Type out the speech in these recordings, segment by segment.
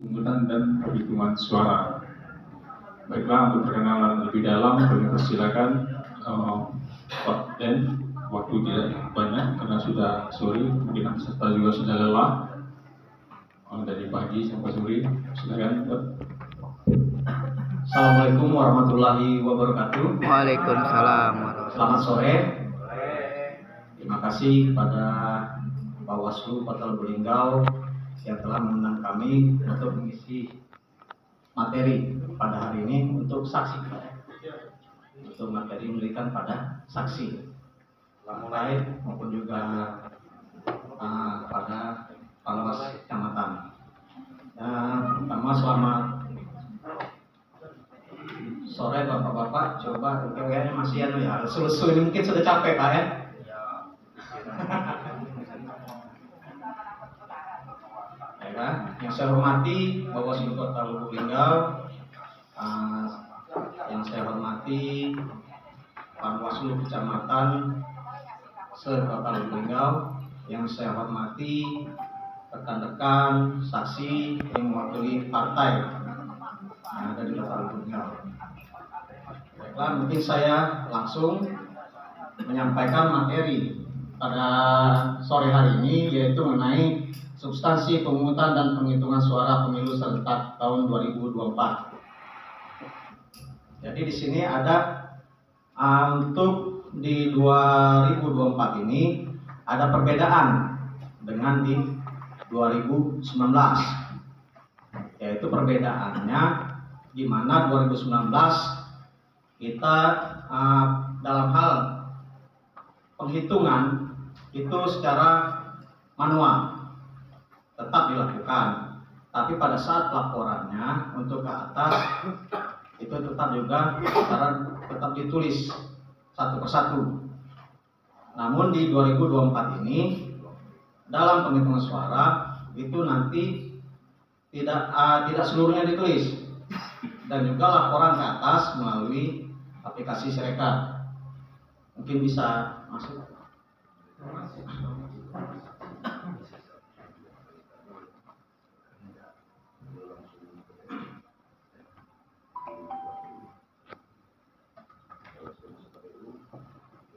Pemungutan dan perhitungan suara. Baiklah, untuk perkenalan lebih dalam, kami persilakan Pak Den. Waktu tidak banyak karena sudah sore, mungkin peserta juga sudah lelah dari pagi sampai sore. Silakan, Pak. Assalamualaikum warahmatullahi wabarakatuh. Waalaikumsalam. Selamat sore. Terima kasih kepada Bawaslu Kota Lubuk Linggau yang telah mengundang kami untuk mengisi materi pada hari ini untuk saksi. Untuk materi memberikan pada saksi mulai maupun juga pada pengawas kecamatan. Pertama, selamat sore bapak-bapak. Coba kayaknya masih ya, sulit mungkin sudah capek Pak ya. Yang saya hormati Bawaslu Kota Lubuk Linggau, yang saya hormati Panwaslu Kecamatan se-Kota Lubuk Linggau, yang saya hormati rekan-rekan saksi yang mewakili partai yang ada di Kota Lubuk Linggau. Baiklah, mungkin saya langsung menyampaikan materi pada sore hari ini, yaitu mengenai substansi pemungutan dan penghitungan suara pemilu serentak tahun 2024. Jadi di sini ada untuk di 2024 ini ada perbedaan dengan di 2019. Yaitu perbedaannya di mana 2019 kita dalam hal penghitungan itu secara manual tetap dilakukan, tapi pada saat laporannya untuk ke atas itu tetap juga tetap ditulis satu persatu. Namun di 2024 ini dalam penghitungan suara itu nanti tidak seluruhnya ditulis dan juga laporan ke atas melalui aplikasi Sirekap. Mungkin bisa masuk.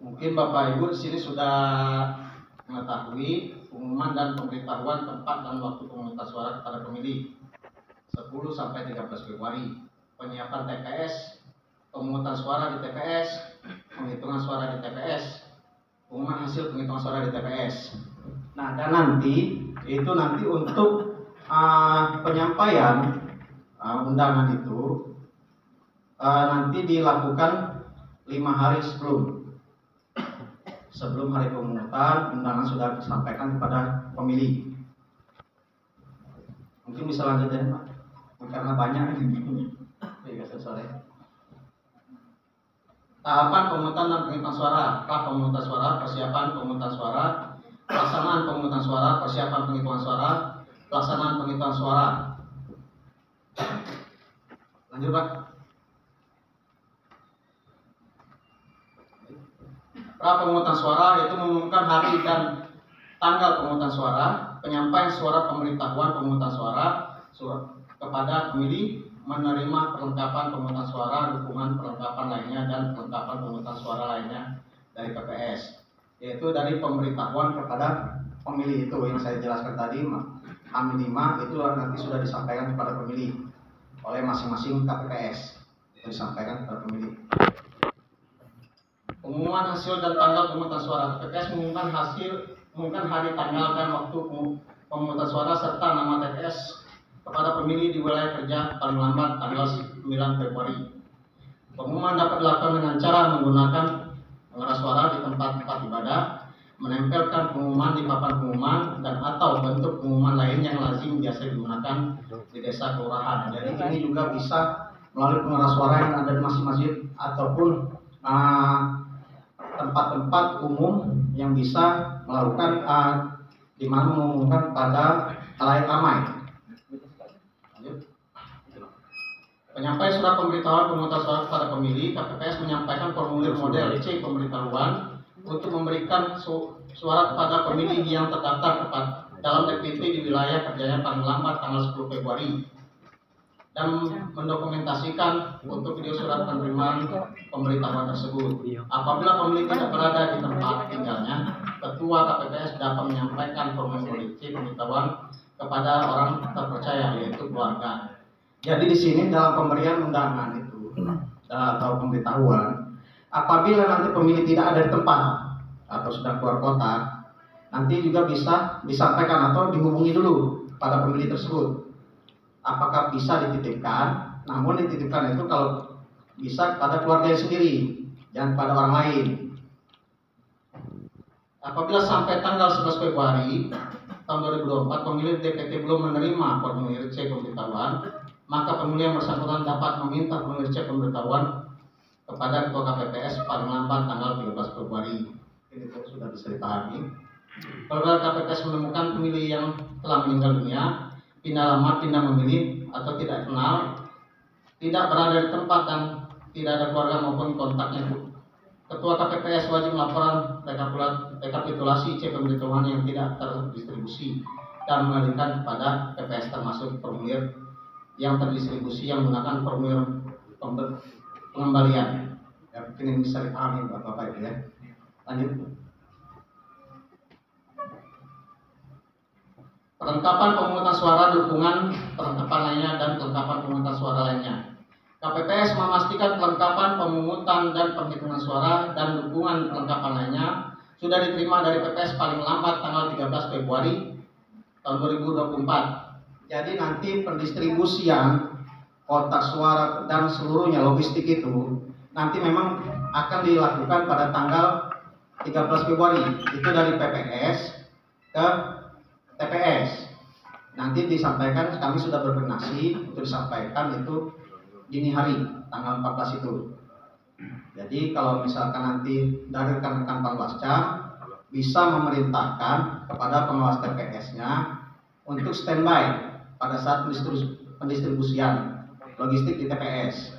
Mungkin Bapak Ibu di sini sudah mengetahui pengumuman dan pemberitahuan tempat dan waktu pemungutan suara kepada pemilih 10 sampai 13 Februari. Penyiapan TPS, pemungutan suara di TPS, penghitungan suara di TPS, pengumuman hasil penghitungan suara di TPS. Nah, dan nanti untuk penyampaian undangan itu nanti dilakukan 5 hari sebelum hari pemungutan. Undangan sudah disampaikan kepada pemilih. Mungkin bisa lanjut ya Pak, karena banyak ini. Sore. Tahapan pemungutan dan penghitungan suara. Pra pemungutan suara, persiapan pemungutan suara, pelaksanaan pemungutan suara, persiapan penghitungan suara, pelaksanaan penghitungan suara. Lanjut Pak. Pra pemungutan suara yaitu mengumumkan hari dan tanggal pemungutan suara, penyampaian suara pemberitahuan pemungutan suara kepada pemilih, menerima perlengkapan pemungutan suara, dukungan perlengkapan lainnya dan perlengkapan pemungutan suara lainnya dari PPS, yaitu dari pemberitahuan kepada pemilih itu yang saya jelaskan tadi, H-5 itu nanti sudah disampaikan kepada pemilih oleh masing-masing KPPS, itu disampaikan kepada pemilih. Pengumuman hasil dan tanggal pemungutan suara. TPS mengumumkan hari, tanggal dan waktu pemungutan suara serta nama TPS kepada pemilih di wilayah kerja paling lambat tanggal 9 Februari. Pengumuman dapat dilakukan dengan cara menggunakan pengeras suara di tempat ibadah, menempelkan pengumuman di papan pengumuman, dan atau bentuk pengumuman lain yang lazim biasa digunakan di desa kelurahan. Jadi ini juga bisa melalui pengeras suara yang ada di masjid-masjid ataupun tempat-tempat umum yang bisa melakukan di mana mengumumkan pada khalayak ramai. Penyampaian surat pemberitahuan pemungutan suara kepada pemilih, KPPS menyampaikan formulir model C pemberitahuan untuk memberikan suara kepada pemilih yang terdaftar dalam DPT di wilayah kerjanya paling lambat tanggal 10 Februari dan mendokumentasikan untuk video surat penerimaan pemberitahuan tersebut. Apabila pemilih tidak berada di tempat tinggalnya, Ketua KPPS dapat menyampaikan formulir C pemberitahuan kepada orang terpercaya, yaitu keluarga. Jadi di sini dalam pemberian undangan itu atau pemberitahuan, apabila nanti pemilih tidak ada di tempat atau sedang keluar kota, nanti juga bisa disampaikan atau dihubungi dulu pada pemilih tersebut. Apakah bisa dititipkan? Namun dititipkan itu kalau bisa pada keluarga sendiri, jangan pada orang lain. Apabila sampai tanggal 11 Februari tahun 2024 pemilih DPT belum menerima formulir C pemberitahuan, maka pemilih yang bersangkutan dapat meminta formulir C pemberitahuan kepada Ketua KPPS paling lambat tanggal 13 Februari. Ini sudah bisa dipahami. Kalau KPPS menemukan pemilih yang telah meninggal dunia, pindah alamat, pindah memilih, atau tidak kenal, tidak berada di tempat dan tidak ada keluarga maupun kontaknya, Ketua KPPS wajib melaporan rekapitulasi C pemberitahuan yang tidak terdistribusi dan mengalihkan kepada PPS termasuk formulir yang terdistribusi yang menggunakan formulir pengembalian. Ya, mungkin ini bisa dipahami Bapak Ibu ya. Lanjut. Perlengkapan pemungutan suara, dukungan perlengkapan lainnya, dan kelengkapan pemungutan suara lainnya. KPPS memastikan kelengkapan pemungutan dan penghitungan suara dan dukungan kelengkapan lainnya sudah diterima dari PPS paling lambat tanggal 13 Februari tahun 2024. Jadi nanti pendistribusian kotak suara dan seluruhnya logistik itu nanti memang akan dilakukan pada tanggal 13 Februari. Itu dari PPS ke TPS. Nanti disampaikan, kami sudah berkoordinasi untuk disampaikan itu dini hari tanggal 14 itu. Jadi kalau misalkan nanti dari rekan-rekan Panwascam bisa memerintahkan kepada pengawas TPS-nya untuk standby pada saat pendistribusian logistik di TPS,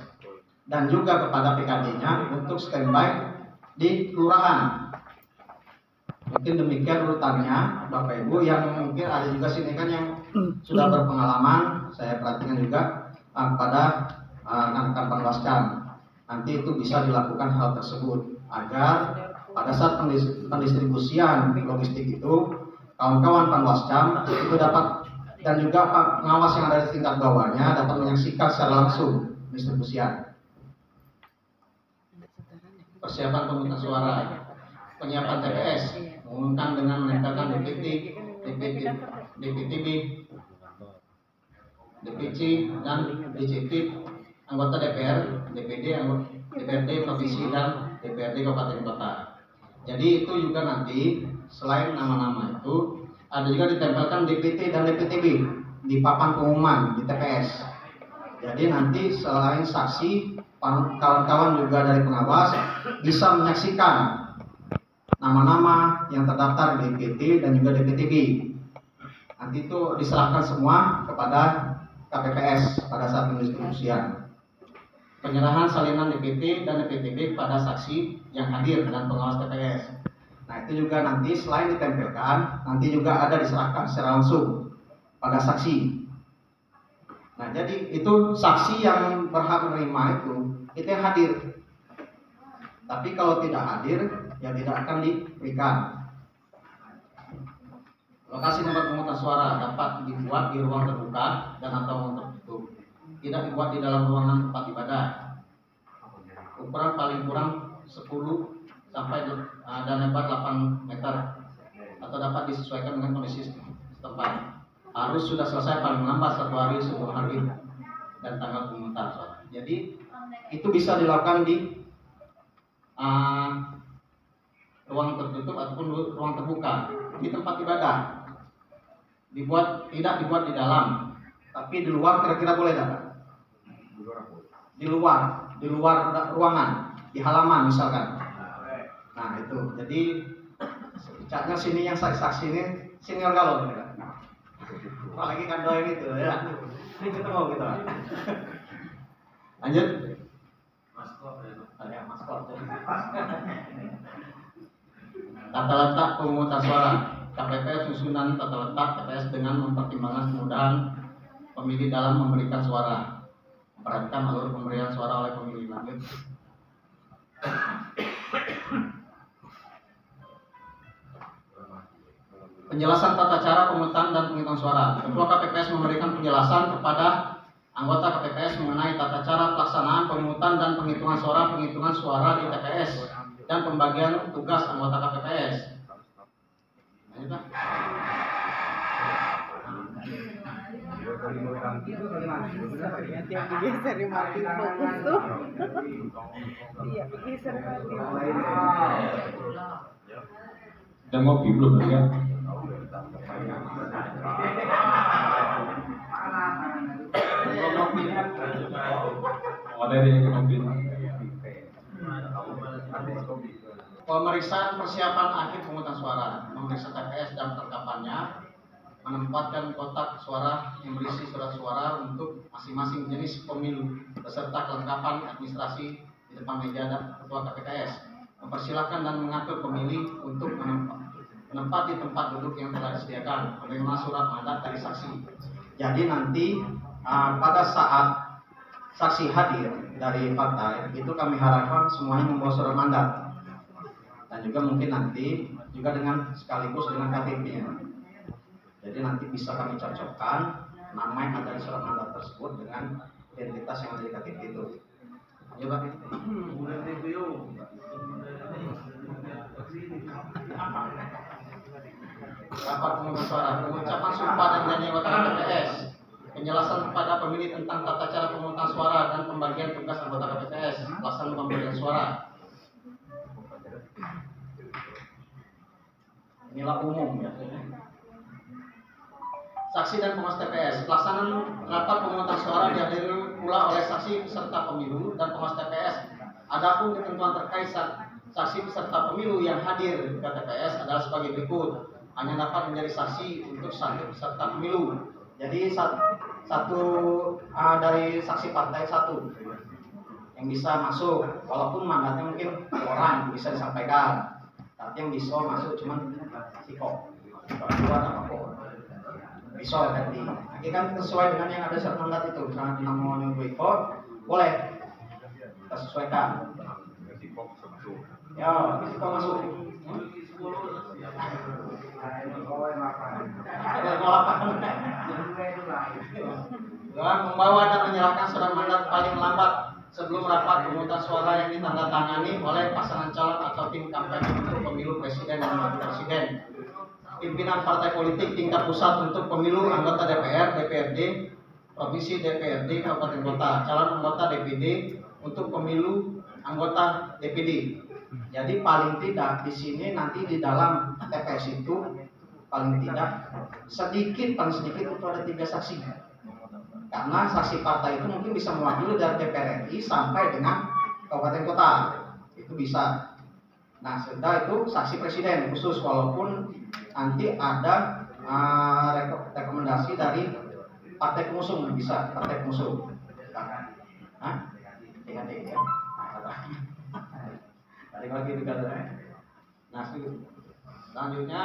dan juga kepada PKD-nya untuk standby di kelurahan. Mungkin demikian urutannya Bapak Ibu, yang mungkin ada juga sini kan yang sudah berpengalaman, saya perhatikan juga pada rekan-rekan Panwascam. Nanti itu bisa dilakukan hal tersebut agar pada saat pendistribusian logistik itu kawan-kawan Panwascam itu dapat, dan juga pengawas yang ada di tingkat bawahnya dapat menyaksikan secara langsung pendistribusian. Persiapan pemungutan suara, penyiapan TPS, mengumumkan dengan menempelkan DPT, DPTB, DPC, dan DCT, anggota DPR, DPD, anggota DPRD provinsi, dan DPRD kabupaten kota. Jadi itu juga nanti selain nama-nama itu ada juga ditempelkan DPT dan DPTB di papan pengumuman di TPS. Jadi nanti selain saksi, kawan-kawan juga dari pengawas bisa menyaksikan nama-nama yang terdaftar di DPT dan juga DPTB. Nanti itu diserahkan semua kepada KPPS pada saat pendistribusian. Penyerahan salinan DPT dan DPTB kepada saksi yang hadir dan pengawas TPS. Nah itu juga nanti selain ditempelkan, nanti juga ada diserahkan secara langsung pada saksi. Nah jadi itu saksi yang berhak menerima itu yang hadir. Tapi kalau tidak hadir, ya tidak akan diberikan. Lokasi tempat pemungutan suara dapat dibuat di ruang terbuka dan atau ruang tertutup. Tidak dibuat di dalam ruangan tempat ibadah. Ukuran paling kurang 10 sampai dan lebar 8 meter atau dapat disesuaikan dengan kondisi setempat. Harus sudah selesai paling lambat 1 hari sebelum hari dan tanggal pemungutan suara. Jadi itu bisa dilakukan di ruang tertutup ataupun ruang terbuka di tempat ibadah. Tidak dibuat di dalam, tapi di luar kira-kira boleh tidak? Di luar ruangan, di halaman misalkan. Nah itu, jadi caknya sini yang saksi ini senior kalau gitu. Apalagi kan doain itu ya. Ini ketemu gitu. Lanjut. Tata letak pemungutan suara. KPP susunan tata letak TPS dengan mempertimbangkan kemudahan pemilih dalam memberikan suara, memperhatikan alur pemberian suara oleh pemilih. Lanjut. Penjelasan tata cara pemungutan dan penghitungan suara. Ketua KPPS memberikan penjelasan kepada anggota KPPS mengenai tata cara pelaksanaan pemungutan dan penghitungan suara di TPS dan pembagian tugas anggota KPPS. Lanjut. Yang digeser mati fokus tuh. Iya, digeser mati. Kita ngopi belum ya? Materi yang ngopi. Pemeriksaan persiapan akhir pemungutan suara, memeriksa TPS dan perlengkapannya, menempatkan kotak suara yang berisi surat suara untuk masing-masing jenis pemilu beserta kelengkapan administrasi di depan meja ketua KPPS, mempersilahkan dan mengatur pemilih untuk menempat di tempat duduk yang telah disediakan, menerima surat mandat dari saksi. Jadi nanti pada saat saksi hadir dari partai itu kami harapkan semuanya membawa surat mandat, dan juga mungkin nanti juga dengan sekaligus dengan KTP-nya. Jadi nanti bisa kami cocokkan nama yang ada di surat mandat tersebut dengan identitas yang ada di KTP itu. Ayo Pak. Rapat pemungutan suara, pengucapan sumpah dan janji anggota KPPS, penjelasan kepada pemilih tentang tata cara pemungutan suara dan pembagian tugas anggota KPPS, pelaksanaan pemberian suara. Inilah umum ya. Saksi dan pengawas TPS. Pelaksanaan rapat pemungutan suara dihadiri pula oleh saksi peserta pemilu dan pengawas TPS. Adapun ketentuan terkait saksi peserta pemilu yang hadir ke TPS adalah sebagai berikut. Hanya dapat menjadi saksi untuk satu peserta pemilu. Jadi satu dari saksi partai satu yang bisa masuk, walaupun mandatnya mungkin orang bisa disampaikan, tapi yang bisa masuk cuma Siko, dua apa kok bisa nanti. Nanti kan sesuai dengan yang ada surat mandat itu. Misalnya namanya Iko, boleh kita sesuaikan. Ya, Siko masuk. Dengan membawa dan menyerahkan surat mandat paling lambat sebelum rapat pemungutan suara yang ditandatangani oleh pasangan calon atau tim kampanye untuk pemilu presiden dan wakil presiden, pimpinan partai politik tingkat pusat untuk pemilu anggota DPR, DPRD, provinsi, DPRD, kabupaten kota, calon anggota DPD untuk pemilu anggota DPD. Jadi paling tidak di sini nanti di dalam TPS itu paling tidak paling sedikit itu ada 3 saksi. Karena saksi partai itu mungkin bisa mewakili dari DPR RI sampai dengan kabupaten kota, itu bisa. Nah, sudah itu saksi presiden khusus, walaupun nanti ada rekomendasi dari partai pengusung, bisa partai pengusung. Hah? Ya. Tarik lagi juga. Nah, selanjutnya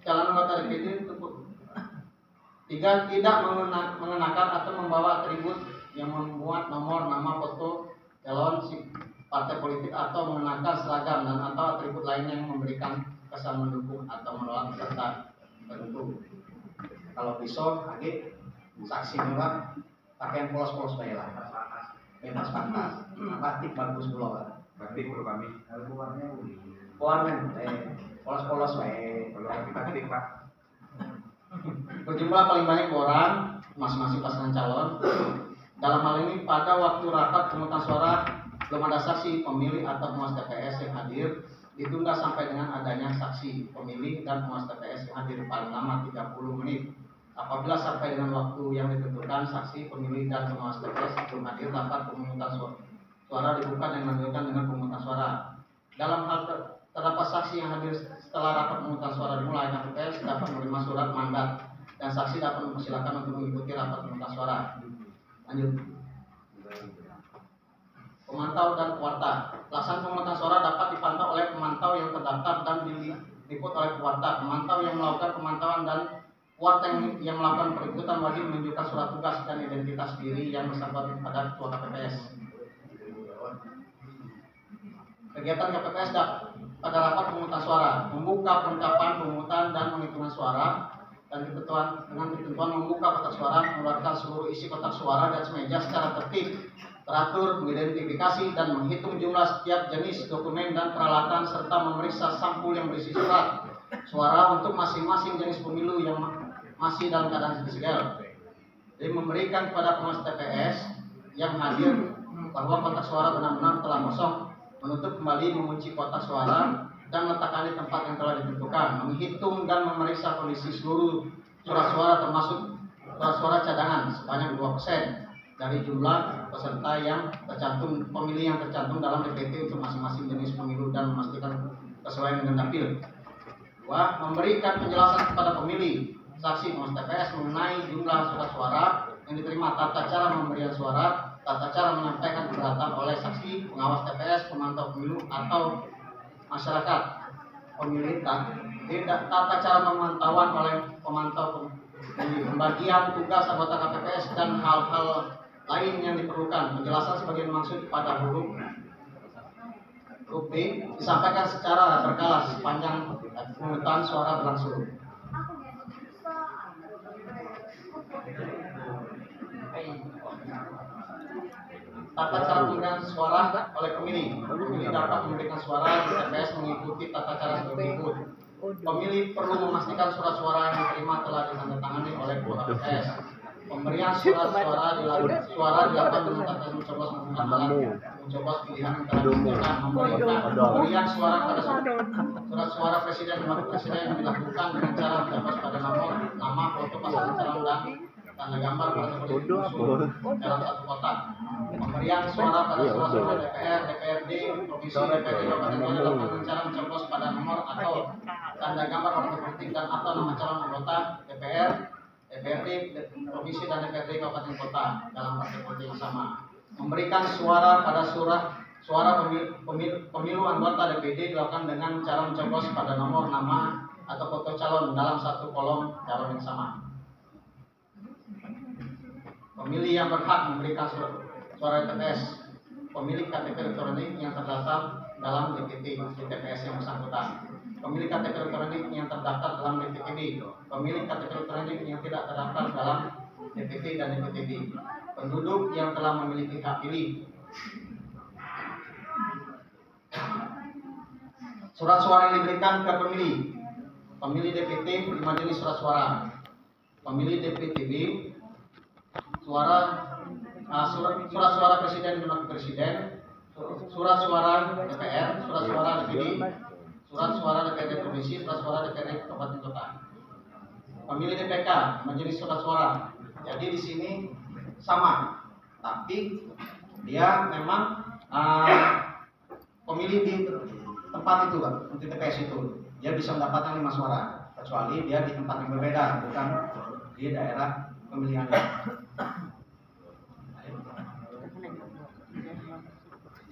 calon anggota DPD untuk 3 tidak mengenakan atau membawa atribut yang memuat nomor, nama, foto calon partai politik atau mengenakan seragam dan atau atribut lainnya yang memberikan kesan mendukung atau menolak peserta tertentu. Kalau bisa lagi saksi juga pakaian polos-polos baik lah, bebas pantas, batik bagus pula, Batik perlu kami. warna polos-polos baik, Batik Pak. berjumlah paling banyak orang masing-masing pasangan calon. Dalam hal ini pada waktu rapat pemungutan suara belum ada saksi pemilih atau pengawas TPS yang hadir, ditunda sampai dengan adanya saksi pemilih dan pengawas TPS yang hadir paling lama 30 menit. Apabila sampai dengan waktu yang ditentukan saksi pemilih dan pengawas TPS belum hadir, rapat pemungutan suara dibuka dan dilanjutkan dengan pemungutan suara. Dalam hal terdapat saksi yang hadir setelah rapat pemungutan suara dimulai, KPPS dapat menerima surat mandat dan saksi dapat mempersilakan untuk mengikuti rapat pemungutan suara. Lanjut. Pemantau dan pewarta. Pelaksanaan pemungutan suara dapat dipantau oleh pemantau yang terdaftar dan Diikut oleh pewarta. Pemantau yang melakukan pemantauan dan pewarta yang melakukan peliputan wajib menunjukkan surat tugas dan identitas diri yang bersangkutan pada ketua KPPS. Kegiatan KPPS pada rapat pemungutan suara, membuka perlengkapan pemungutan dan penghitungan suara dan dengan ketentuan membuka kotak suara, mengeluarkan seluruh isi kotak suara dan semeja secara tertib, teratur, mengidentifikasi dan menghitung jumlah setiap jenis dokumen dan peralatan serta memeriksa sampul yang berisi surat suara untuk masing-masing jenis pemilu yang masih dalam keadaan segel. Jadi memberikan kepada pengawas TPS yang hadir bahwa kotak suara benar-benar telah kosong, menutup kembali, mengunci kotak suara dan meletakkan di tempat yang telah ditentukan, menghitung dan memeriksa kondisi seluruh surat suara termasuk surat suara cadangan sebanyak 2% dari jumlah peserta yang tercantum, pemilih yang tercantum dalam DPT untuk masing-masing jenis pemilu dan memastikan kesesuaian dengan dapil. 2. Memberikan penjelasan kepada pemilih, saksi pengawas TPS mengenai jumlah surat suara yang diterima, tata cara pemberian suara, tata cara menyampaikan keberatan oleh saksi, pengawas TPS, pemantau pemilu atau masyarakat pemilih, tata cara pemantauan oleh pemantau pemilih, pembagian tugas anggota KPPS dan hal-hal lain yang diperlukan. Penjelasan sebagai maksud pada huruf B disampaikan secara berkala sepanjang pemungutan suara berlangsung. Tata cara pemberian suara oleh pemilih. Pemilih dapat memberikan suara di TPS mengikuti tata cara sebagai berikut. Pemilih perlu memastikan surat suara yang diterima telah ditandatangani oleh ketua TPS. Pemberian surat suara dilakukan dengan tata mencoblos menggunakan alat mencoblos pilihan yang telah ditentukan. Pemberian suara pada surat suara presiden dan wakil presiden yang dilakukan dengan cara mencoblos pada nomor, nama, foto pasangan calon dan tanda gambar pada dalam satu kotak. Pemberian suara pada suara DPR, DPRD, Provinsi, DPRD Kabupaten Kota dilakukan dengan cara mencoblos pada nomor atau tanda gambar partai politik dan atau nama calon anggota DPR, DPRD, Provinsi dan DPRD Kabupaten Kota dalam partai politik yang sama. Memberikan suara pada suara pemilu anggota DPD dilakukan dengan cara mencoblos pada nomor, nama atau foto calon dalam satu kolom calon yang sama. Pemilih yang berhak memberikan suara TPS, pemilik KTP elektronik yang terdaftar dalam DPT di TPS yang bersangkutan, pemilik KTP elektronik yang terdaftar dalam DPTB, pemilik KTP elektronik yang tidak terdaftar dalam DPT dan DPTB, penduduk yang telah memiliki hak pilih. Surat suara yang diberikan ke pemilih DPT 5 jenis surat suara, pemilih DPTB surat suara presiden dan wakil presiden, surat suara DPR, surat suara DPD, surat suara DPRD provinsi, surat suara DPRD kabupaten kota. Pemilih DPK menjadi surat suara. Jadi di sini sama, tapi dia memang pemilih di tempat itu, di TPS itu, dia bisa mendapatkan 5 suara, kecuali dia di tempat yang berbeda, bukan di daerah pemilihannya.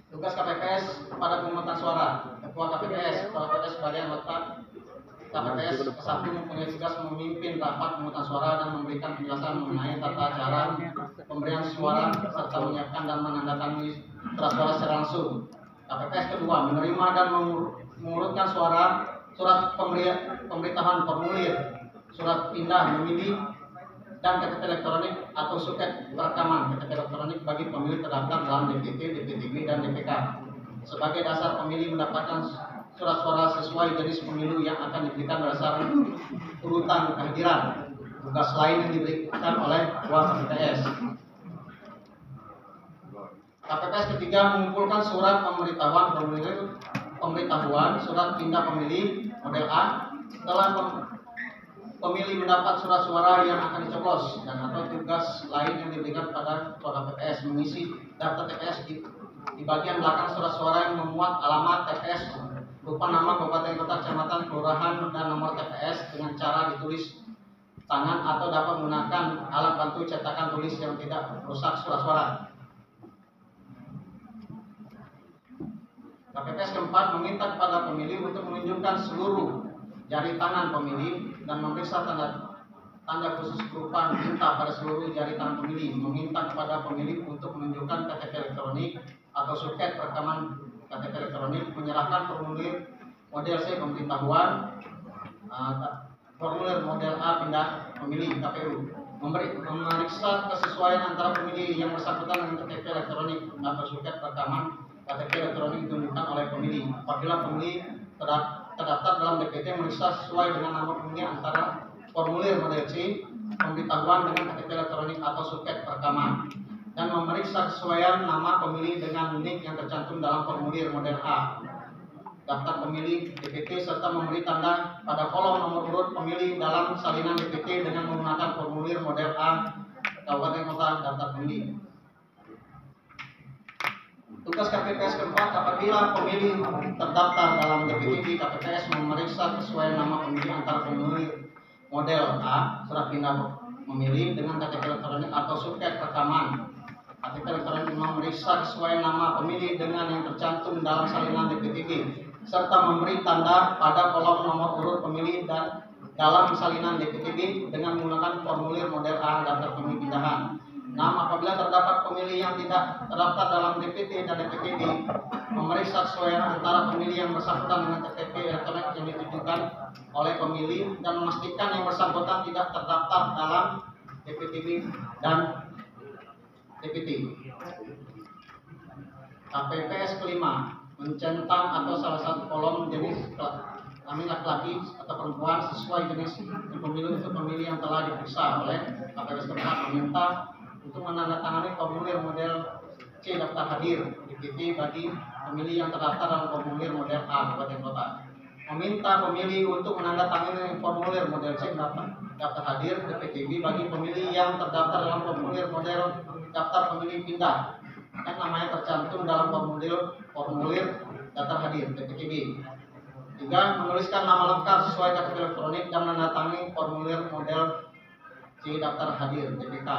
Tugas KPPS pada pemungutan suara. Ketua KPPS sebagai anggota KPPS satu mempunyai tugas memimpin rapat pemungutan suara dan memberikan penjelasan mengenai tata cara pemberian suara serta menyiapkan dan menandatangani surat suara secara langsung. KPPS kedua menerima dan mengurutkan surat pemberitahuan formulir, surat pindah memilih dan KTP elektronik atau suket perekaman KTP elektronik bagi pemilih terdaftar dalam DPT, DPTB, dan DPK. Sebagai dasar pemilih mendapatkan surat suara sesuai jenis pemilu yang akan diberikan berdasarkan urutan kehadiran. Tugas lain yang diberikan oleh Ketua KPPS. KPPS ketiga mengumpulkan surat pemberitahuan surat pindah pemilih model A setelah pemilih mendapat surat suara yang akan dicoblos dan atau tugas lain yang diberikan pada Ketua KPPS mengisi data TPS di bagian belakang surat suara yang memuat alamat TPS berupa nama kabupaten, kota, kecamatan, kelurahan dan nomor TPS dengan cara ditulis tangan atau dapat menggunakan alat bantu cetakan tulis yang tidak merusak surat suara. KPPS keempat meminta kepada pemilih untuk menunjukkan seluruh jari tangan pemilih dan memeriksa tanda khusus berupa minta pada seluruh jari tangan pemilih, meminta kepada pemilih untuk menunjukkan KTP elektronik atau suket rekaman KTP elektronik, menyerahkan formulir model C pemberitahuan, formulir model A pindah pemilih KPU, memeriksa kesesuaian antara pemilih yang bersangkutan dengan KTP elektronik atau suket rekaman KTP elektronik ditunjukkan oleh pemilih. Apabila pemilih terdaftar dalam DPT memeriksa sesuai dengan nama pemilih antara formulir model C pemberitahuan dengan KTP elektronik atau suket rekaman, dan memeriksa kesesuaian nama pemilih dengan NIK yang tercantum dalam formulir model A daftar pemilih DPT, serta memberi tanda pada kolom nomor urut pemilih dalam salinan DPT dengan menggunakan formulir model A Kabupaten Kota daftar pemilih. Tugas KPPS keempat, apabila pemilih terdaftar dalam DPT di KPPS memeriksa kesesuaian nama pemilih antara formulir model A surat pindah memilih dengan KTP elektronik atau suket rekaman KTP elektronik, memeriksa kesesuaian nama pemilih dengan yang tercantum dalam salinan DPTB, serta memberi tanda pada kolom nomor urut pemilih dan dalam salinan DPTB dengan menggunakan formulir model A daftar pemilih pindahan. 6. Apabila terdapat pemilih yang tidak terdaftar dalam DPT dan DPTB, memeriksa kesesuaian antara pemilih yang bersangkutan dengan KTP elektronik yang ditunjukkan oleh pemilih dan memastikan yang bersangkutan tidak terdaftar dalam DPTB dan DPT. KPPS kelima, mencentang atau salah satu kolom jenis kelamin laki-laki atau perempuan sesuai jenis pemilu untuk pemilih yang telah diperiksa oleh KPPS keempat, meminta untuk menandatangani formulir model C daftar hadir DPT bagi pemilih yang terdaftar dalam formulir model A Kabupaten Kota. Meminta pemilih untuk menandatangani formulir model C daftar hadir DPTB bagi pemilih yang terdaftar dalam formulir model daftar pemilih pindah yang namanya tercantum dalam formulir daftar hadir DPTB. 3. Menuliskan nama lengkap sesuai KTP elektronik dan menandatangani formulir model C daftar hadir DPK.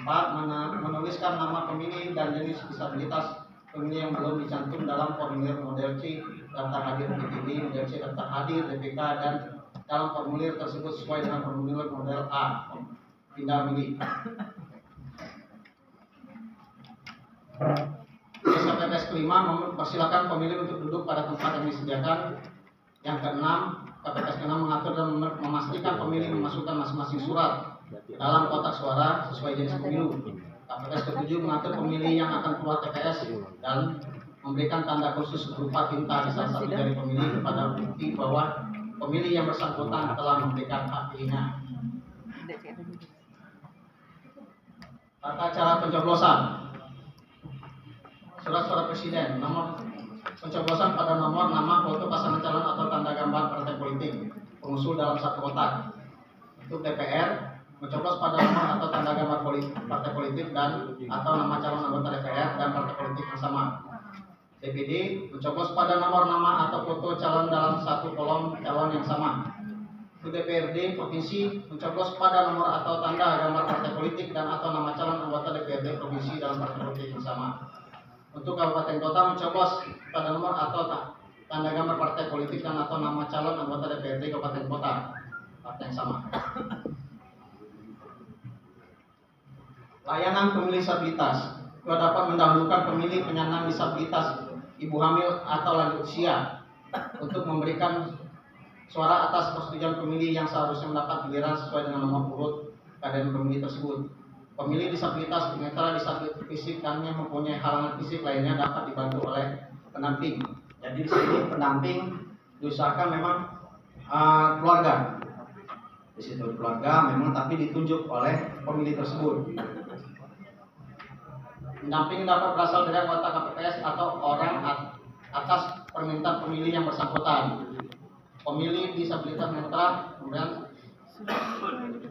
4. Menuliskan nama pemilih dan jenis disabilitas pemilih yang belum dicantum dalam formulir model C daftar hadir DPTB, model C daftar hadir DPK, dan dalam formulir tersebut sesuai dengan formulir model A pindah milih. KPPS kelima, mempersilakan pemilih untuk duduk pada tempat yang disediakan. Yang keenam, KPPS keenam mengatur dan memastikan pemilih memasukkan masing-masing surat dalam kotak suara sesuai jenis pemilu. KPPS ketujuh, mengatur pemilih yang akan keluar TPS dan memberikan tanda khusus berupa tinta di salah satu jari pemilih kepada bukti bahwa pemilih yang bersangkutan telah memberikan hak pilihnya. Tata cara pencoblosan. Surat-surat presiden, nomor pencoblosan pada nomor nama, foto pasangan calon atau tanda gambar partai politik pengusul dalam satu kotak. Untuk DPR, mencoblos pada nomor atau tanda gambar partai politik dan atau nama calon anggota DPR dan partai politik yang sama. DPD, mencoblos pada nomor nama atau foto calon dalam satu kolom calon yang sama. Untuk DPRD provinsi, mencoblos pada nomor atau tanda gambar partai politik dan atau nama calon anggota DPRD provinsi dalam partai politik yang sama. Untuk Kabupaten Kota, mencoblos pada nomor atau tanda gambar partai politik dan atau nama calon anggota DPRD Kabupaten Kota partai yang sama. Layanan pemilih disabilitas juga dapat mendahulukan pemilih penyandang disabilitas, ibu hamil atau lanjut usia untuk memberikan suara atas persetujuan pemilih yang seharusnya mendapat giliran sesuai dengan nomor urut keadaan pemilih tersebut. Pemilih disabilitas, tunanetra, disabilitas fisik, dan yang mempunyai halangan fisik lainnya dapat dibantu oleh pendamping. Jadi di sini pendamping diusahakan memang keluarga. Di situ keluarga memang tapi ditunjuk oleh pemilih tersebut. Pendamping dapat berasal dari anggota KPPS atau orang atas permintaan pemilih yang bersangkutan. Pemilih disabilitas netra, kemudian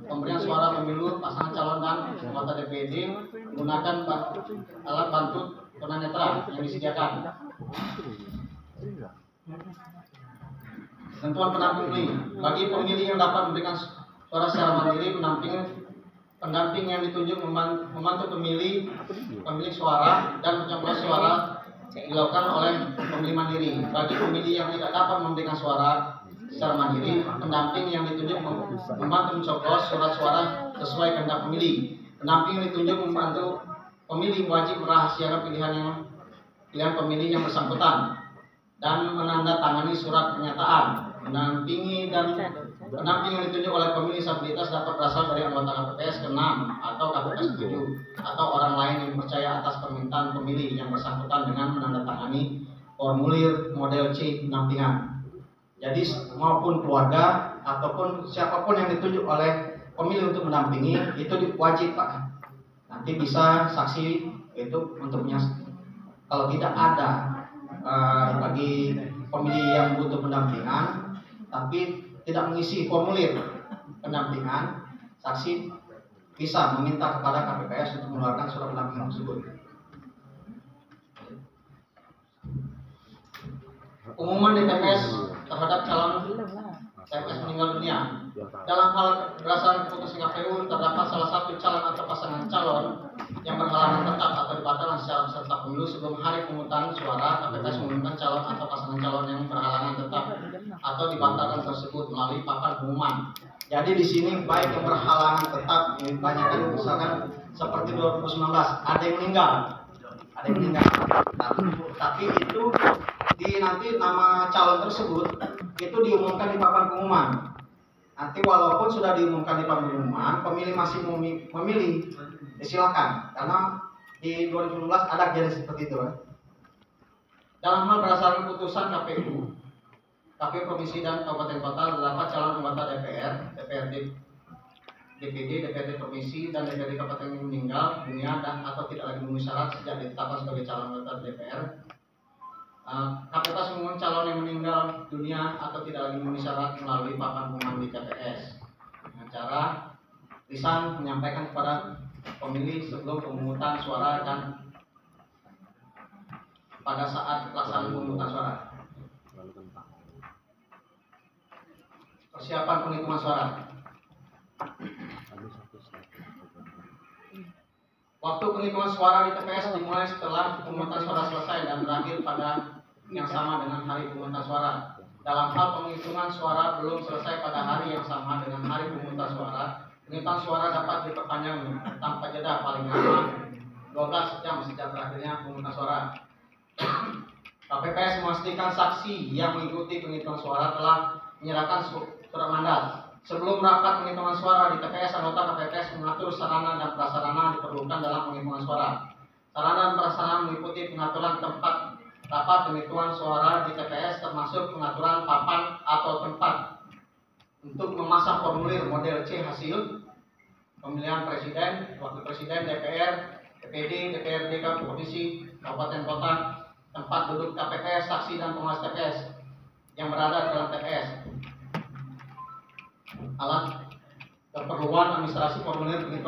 pemberian suara pemilu pasangan calon dan anggota DPD menggunakan alat bantu tunanetra yang disediakan. Tentuan pendamping ini bagi pemilih yang dapat memberikan suara secara mandiri, pendamping yang ditunjuk membantu pemilih suara dan pencoblos suara dilakukan oleh pemilih mandiri. Bagi pemilih yang tidak dapat memberikan suara, secara mandiri. Pendamping yang ditunjuk membantu mencoblos surat suara sesuai kehendak pemilih. Pendamping yang ditunjuk membantu pemilih wajib merahasiakan pilihan pemilih yang bersangkutan dan menandatangani surat pernyataan. Pendamping yang ditunjuk oleh pemilih disabilitas dapat berasal dari anggota KPPS ke-6 atau KPPS ke-7 atau orang lain yang percaya atas permintaan pemilih yang bersangkutan dengan menandatangani formulir model C pendampingan. Jadi maupun keluarga ataupun siapapun yang ditunjuk oleh pemilih untuk mendampingi itu wajib, Pak. Nanti bisa saksi itu untuknya. Kalau tidak ada bagi pemilih yang butuh pendampingan tapi tidak mengisi formulir pendampingan, saksi bisa meminta kepada KPPS untuk mengeluarkan surat pendampingan tersebut. Pengumuman di TPS terhadap calon TPS meninggal dunia. Dalam hal berdasarkan keputusan KPU terdapat salah satu calon atau pasangan calon yang berhalangan tetap atau dibatalkan secara peserta pemilu sebelum hari pemungutan suara. KPPS mengumumkan calon atau pasangan calon yang berhalangan tetap atau dibatalkan tersebut melalui papan pengumuman. Jadi di sini baik yang berhalangan tetap, ini banyak kan misalkan seperti 2019 ada yang meninggal, tapi itu nanti nama calon tersebut itu diumumkan di papan pengumuman. Nanti walaupun sudah diumumkan di papan pengumuman, pemilih masih memilih, ya silakan, karena di 2019 ada kejadian seperti itu. Dalam hal berdasarkan putusan KPU Provinsi dan Kabupaten Kota terdapat calon anggota DPR, DPRD, DPD, DPRD Provinsi dan DPRD Kabupaten yang meninggal dunia dan atau tidak lagi memenuhi syarat sejak ditetapkan sebagai calon anggota DPR. KPPS mengumumkan calon yang meninggal dunia atau tidak lagi memenuhi syarat melalui papan pengumuman di TPS dengan cara lisan menyampaikan kepada pemilih sebelum pemungutan suara dan pada saat pelaksanaan pemungutan suara. Persiapan penghitungan suara. Waktu penghitungan suara di TPS dimulai setelah pemungutan suara selesai dan berakhir pada yang sama dengan hari pemungutan suara. Dalam hal penghitungan suara belum selesai pada hari yang sama dengan hari pemungutan suara, penghitungan suara dapat diperpanjang tanpa jeda paling lama 12 jam sejak berakhirnya pemungutan suara. KPPS memastikan saksi yang mengikuti penghitungan suara telah menyerahkan surat mandat. Sebelum rapat penghitungan suara di TPS, anggota KPPS mengatur sarana dan prasarana diperlukan dalam penghitungan suara. Sarana dan prasarana meliputi pengaturan tempat rapat penghitungan suara di TPS termasuk pengaturan papan atau tempat untuk memasang formulir model C hasil pemilihan presiden, wakil presiden, DPR, DPD, DPRD Provinsi, Kabupaten Kota, tempat duduk KPPS, saksi dan pengawas TPS yang berada dalam TPS. Alat keperluan administrasi formulir penghitungan